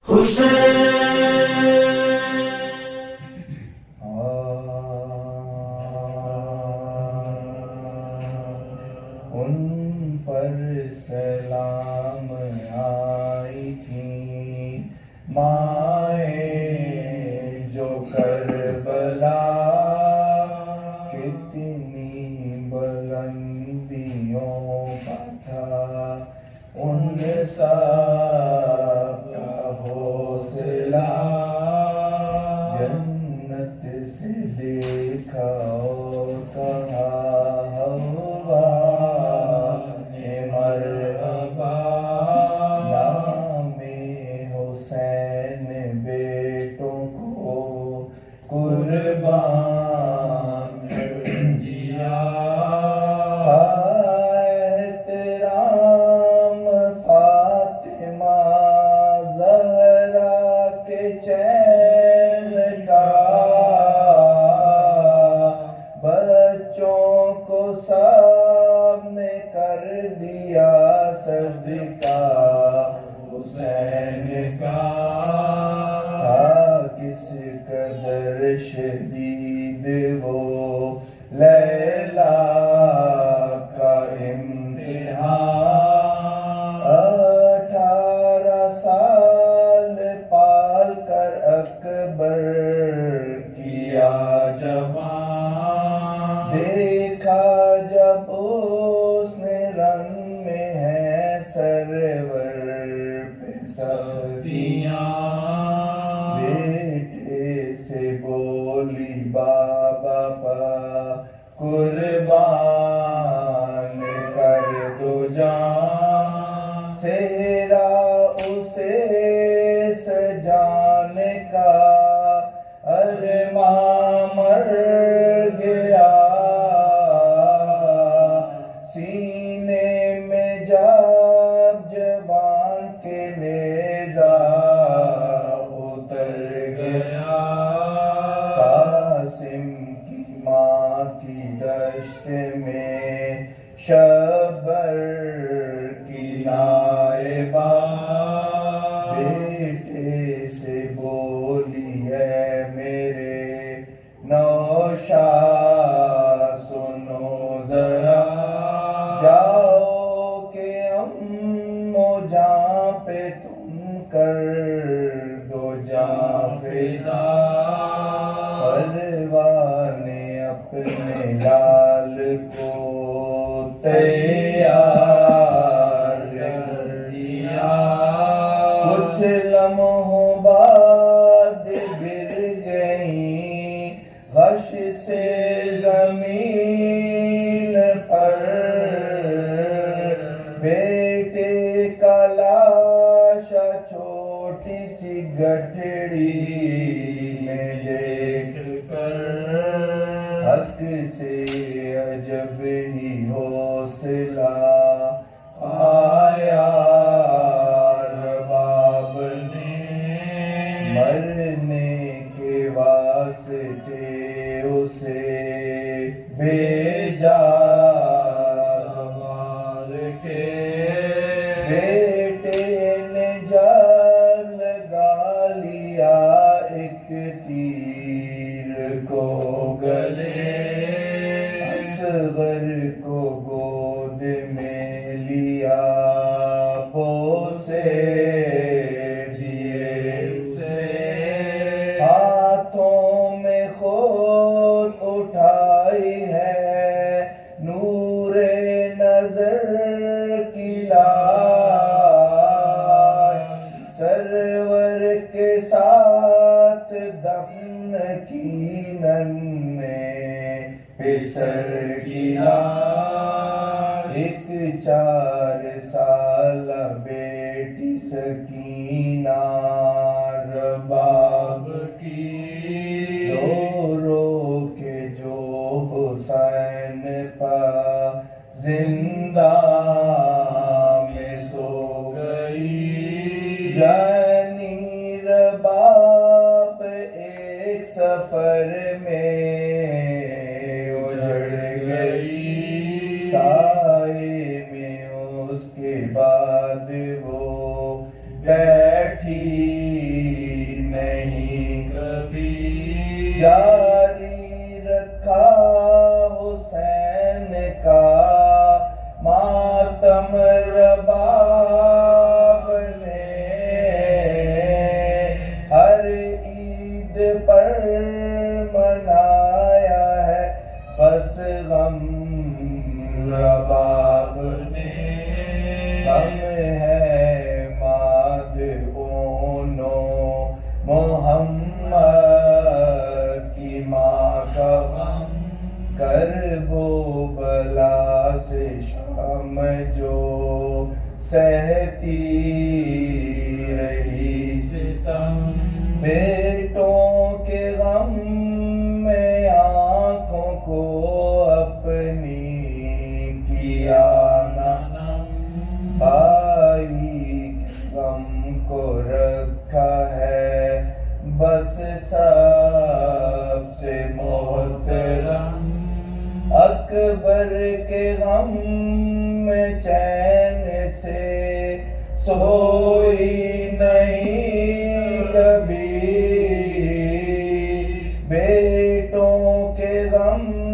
ان پر سلام آئی تھی مائیں جو کربلا، کتنی بلندیوں کا تھا ان سب کا حوصلہ، جنت سے دیکھا اور کہا قربان دیا، احترام فاطمہ زہرا کے چین کا، بچوں کو سب نے کر دیا صدقہ حسین کا، کس قدر شدید وہ لیلا کا امتحان، 18 سال پال کر اکبر کیا جوان، دیکھا جب اس نے رن میں ہے سرور پہ سختیاں، بولی بابا پا قربان کر دو جان، سہرا اسے سجانے کا ارمان مر گیا، سینے میں جب جوان کے نیزہ اتر گیا، کی ماں کی دشت میں شبر کی نائبہ، بیٹے سے بولی ہے میرے نوشاد سنو ذرا، جاؤ کہ امو جان پہ تم کر دو جان فدا، نے اپنے لال کو تیار کر دیا، کچھ لمحوں بعد گر گئیں غش سے زمین پر، بیٹے کا لاشا چھوٹی سی گٹھڑی میں دیکھ کر، حق سے عجب ہی حوصلہ آیا رباب نے، مرنے کے واسطے اسے بھیجا سنوار کے، بیٹے نے جب لگا لیا ایک تیر کو گلے، اصغر کو گود میں لیا بوسے دیے اسے، ہاتھوں میں خود اٹھائی ہے نور نظر کی لاش، سرور کے ساتھ دفن کی ننھے پسر کی لاش، ایک 4 سالہ بیٹی سکینہ رباب کی، رو رو کے جو حسین پا زندان میں سو گئی، یعنی رباب ایک سفر میں اجڑ گئی، سائے میں اس کے بعد وہ بیٹھی کرب و بلا سے شام جو سہتی رہی ستم، بیٹوں کے غم میں آنکھوں کو اپنی کیا نم، بھائی کے غم کو رکھا ہے بس سب سے محترم، اکبر کے غم میں چین سے سوئی نہیں کبھی، بیٹوں کے غم